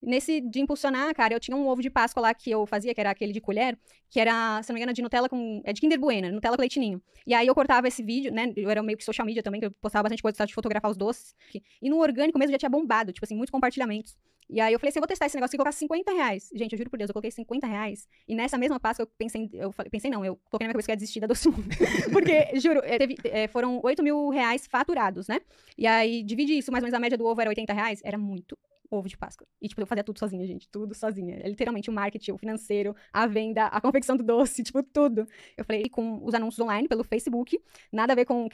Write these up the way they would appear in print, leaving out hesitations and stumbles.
nesse de impulsionar, cara, eu tinha um ovo de Páscoa lá que eu fazia, que era aquele de colher, que era, se não me engano, de Nutella com... É de Kinder Bueno, Nutella com leite ninho. E aí eu cortava esse vídeo, né? Eu era meio que social media também, que eu postava bastante coisa de fotografar os doces. E no orgânico mesmo já tinha bombado, tipo assim, muitos compartilhamentos. E aí eu falei assim, eu vou testar esse negócio e colocar R$50. Gente, eu juro por Deus, eu coloquei R$50. E nessa mesma Páscoa eu pensei não, eu coloquei na minha cabeça que ia desistir da Doce Mundo. Porque, juro, foram R$8.000 faturados, né? E aí, divide isso, mais ou menos a média do ovo era R$80, era muito ovo de Páscoa. E, tipo, eu fazia tudo sozinha, gente, tudo sozinha. É literalmente o marketing, o financeiro, a venda, a confecção do doce, tipo, tudo. Eu falei com os anúncios online pelo Facebook, nada a ver com o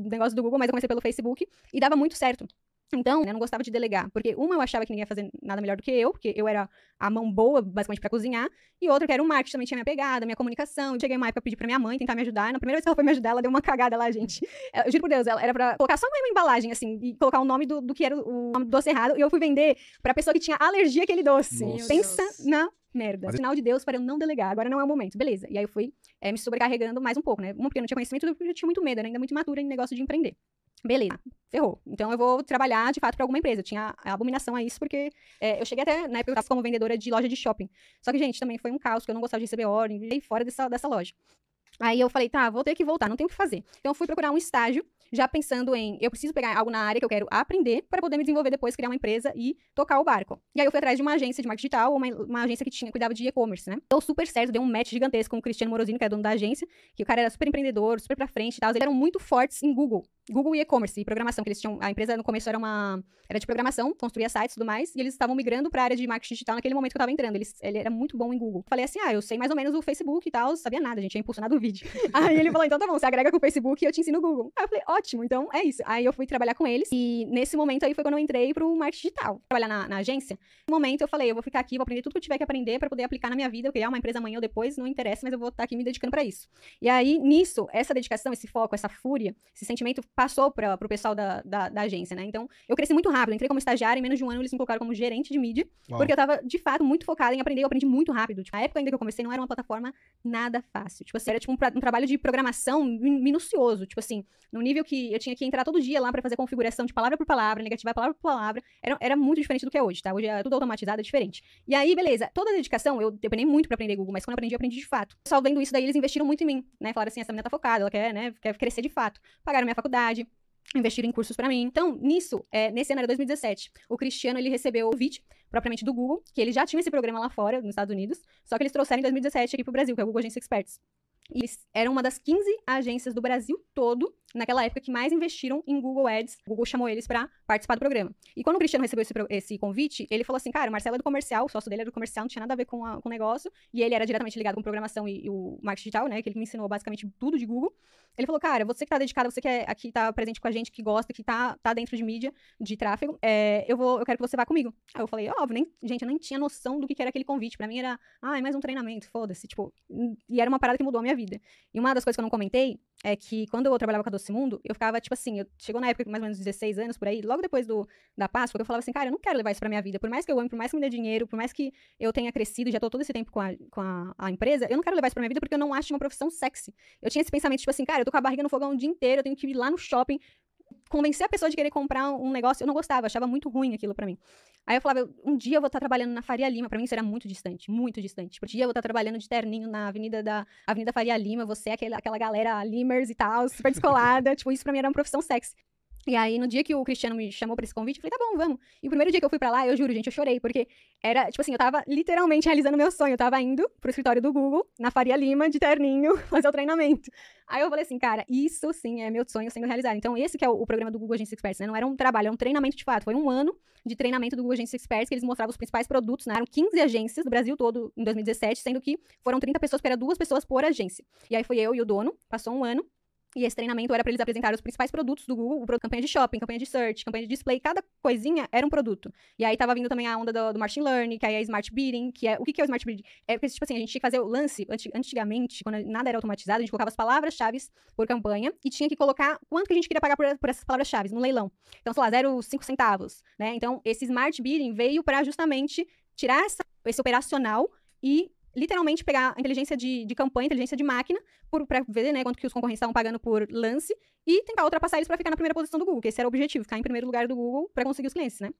negócio do Google, mas eu comecei pelo Facebook e dava muito certo. Então, eu não gostava de delegar, porque eu achava que ninguém ia fazer nada melhor do que eu, porque eu era a mão boa, basicamente, pra cozinhar, e outra que era o marketing, também tinha minha pegada, minha comunicação. Cheguei uma época, eu pedi pra minha mãe tentar me ajudar, e na primeira vez que ela foi me ajudar, ela deu uma cagada lá, gente. Eu juro por Deus, ela era pra colocar só uma embalagem, assim, e colocar o nome do que era o nome do doce errado, e eu fui vender pra pessoa que tinha alergia àquele doce. Nossa. Pensa na merda. Sinal de Deus para eu não delegar, agora não é o momento, beleza. E aí eu fui me sobrecarregando mais um pouco, né? Uma, porque eu não tinha conhecimento, porque eu tinha muito medo, era ainda muito imatura em negócio de empreender. Beleza, ferrou. Então eu vou trabalhar, de fato, pra alguma empresa. Eu tinha a abominação a isso, porque eu cheguei até, na época, eu tava como vendedora de loja de shopping. Só que, gente, também foi um caos, que eu não gostava de receber ordem, e fora dessa loja. Aí eu falei, tá, vou ter que voltar, não tem o que fazer. Então eu fui procurar um estágio, já pensando em, eu preciso pegar algo na área que eu quero aprender para poder me desenvolver depois, criar uma empresa e tocar o barco. E aí eu fui atrás de uma agência de marketing digital, uma agência que cuidava de e-commerce, né? Deu super certo, deu um match gigantesco com o Cristiano Morosino, que é dono da agência, que o cara era super empreendedor, super pra frente e tal. Eles eram muito fortes em Google e e-commerce e programação, que eles tinham, a empresa no começo era de programação, construía sites e tudo mais, e eles estavam migrando pra área de marketing digital naquele momento que eu tava entrando. Ele era muito bom em Google. Falei assim, eu sei mais ou menos o Facebook e tal, sabia nada, a gente tinha impulsionado o vídeo. Aí ele falou, então tá bom, você agrega com o Facebook e eu te ensino o Google. Aí eu falei, ótimo, então é isso. Aí eu fui trabalhar com eles, e nesse momento aí foi quando eu entrei pro marketing digital, trabalhar na agência. No momento eu falei, eu vou ficar aqui, vou aprender tudo que eu tiver que aprender pra poder aplicar na minha vida, eu criar uma empresa amanhã ou depois, não interessa, mas eu vou estar aqui me dedicando pra isso. E aí, nisso, essa dedicação, esse foco, essa fúria, esse sentimento passou pro pessoal da agência, né? Então, eu cresci muito rápido, entrei como estagiária, em menos de um ano eles me colocaram como gerente de mídia, porque eu tava, de fato, muito focada em aprender, eu aprendi muito rápido. Tipo, na época ainda que eu comecei, não era uma plataforma nada fácil. Tipo assim, era tipo um trabalho de programação minucioso, tipo assim, no nível que eu tinha que entrar todo dia lá pra fazer configuração de palavra por palavra, negativar palavra por palavra, era muito diferente do que é hoje, tá? Hoje é tudo automatizado, é diferente. E aí, beleza, toda a dedicação, eu dependei muito pra aprender Google, mas quando eu aprendi de fato. Só vendo isso daí, eles investiram muito em mim, né? Falaram assim, essa menina tá focada, ela quer, né, quer crescer de fato. Pagaram minha faculdade, investiram em cursos pra mim. Então, nesse ano era 2017, o Cristiano, ele recebeu o convite, propriamente do Google, que eles já tinham esse programa lá fora, nos Estados Unidos, só que eles trouxeram em 2017 aqui pro Brasil, que é o Google Agência Experts. E eles eram uma das 15 agências do Brasil todo, naquela época, que mais investiram em Google Ads. O Google chamou eles pra participar do programa. E quando o Cristiano recebeu esse convite, ele falou assim, cara, o Marcelo é do comercial, o sócio dele era do comercial, não tinha nada a ver com o negócio, e ele era diretamente ligado com programação e o marketing digital, né, que ele me ensinou basicamente tudo de Google. Ele falou, cara, você que tá dedicado, você que aqui tá presente com a gente, que gosta, que tá dentro de mídia, de tráfego, eu quero que você vá comigo. Aí eu falei, óbvio, gente, eu nem tinha noção do que era aquele convite. Pra mim era, mais um treinamento, foda-se, tipo, e era uma parada que mudou a minha vida. E uma das coisas que eu não comentei é que quando eu trabalhava com a Doce Mundo, eu ficava, tipo assim, chegou na época, mais ou menos 16 anos, por aí, logo depois da Páscoa, eu falava assim, cara, eu não quero levar isso pra minha vida, por mais que eu ame, por mais que me dê dinheiro, por mais que eu tenha crescido, já tô todo esse tempo com a empresa, eu não quero levar isso pra minha vida porque eu não acho uma profissão sexy. Eu tinha esse pensamento, tipo assim, cara, eu tô com a barriga no fogão o dia inteiro, eu tenho que ir lá no shopping, convencer a pessoa de querer comprar um negócio, eu não gostava, achava muito ruim aquilo pra mim. Aí eu falava, um dia eu vou estar trabalhando na Faria Lima, pra mim isso era muito distante, muito distante. Um dia eu vou estar trabalhando de terninho na Avenida Faria Lima, você é aquela galera Limers e tal, super descolada, tipo, isso pra mim era uma profissão sexy. E aí, no dia que o Cristiano me chamou pra esse convite, eu falei, tá bom, vamos. E o primeiro dia que eu fui pra lá, eu juro, gente, eu chorei, porque era, tipo assim, eu tava literalmente realizando meu sonho. Eu tava indo pro escritório do Google, na Faria Lima, de terninho, fazer o treinamento. Aí eu falei assim, cara, isso sim é meu sonho sendo realizado. Então, esse que é o programa do Google Agência Experts, né? Não era um trabalho, era um treinamento de fato. Foi um ano de treinamento do Google Agência Experts, que eles mostravam os principais produtos, né? Eram 15 agências do Brasil todo em 2017, sendo que foram 30 pessoas, que era 2 pessoas por agência. E aí foi eu e o dono, passou um ano. E esse treinamento era para eles apresentarem os principais produtos do Google, campanha de shopping, campanha de search, campanha de display, cada coisinha era um produto. E aí tava vindo também a onda do machine learning, que aí é smart bidding, que é... O que é o smart bidding? É porque, tipo assim, a gente tinha que fazer o lance, antigamente, quando nada era automatizado, a gente colocava as palavras-chave por campanha e tinha que colocar quanto que a gente queria pagar por essas palavras-chave no leilão. Então, sei lá, 0,5 centavos, né? Então, esse smart bidding veio para justamente tirar esse operacional e literalmente pegar a inteligência de campanha, inteligência de máquina, pra ver, né, quanto que os concorrentes estavam pagando por lance, e tentar ultrapassar eles pra ficar na primeira posição do Google, que esse era o objetivo, ficar em primeiro lugar do Google pra conseguir os clientes, né?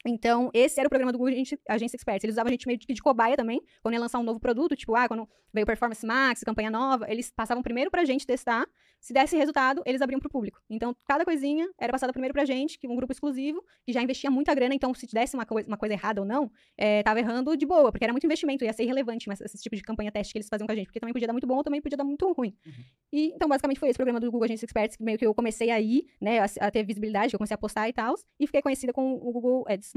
Então, esse era o programa do Google Agência Experts. Eles usavam a gente meio que de cobaia também, quando ia lançar um novo produto, tipo, quando veio Performance Max, campanha nova, eles passavam primeiro pra gente testar, se desse resultado, eles abriam pro público. Então, cada coisinha era passada primeiro pra gente, que um grupo exclusivo, que já investia muita grana, então se desse uma coisa errada ou não, tava errando de boa, porque era muito investimento, ia ser irrelevante mas esse tipo de campanha teste que eles faziam com a gente, porque também podia dar muito bom, ou também podia dar muito ruim. E, então, basicamente, foi esse programa do Google Agência Experts, que meio que eu comecei aí, né, a ter visibilidade, que eu comecei a postar e tal, e fiquei conhecida com o Google Ads.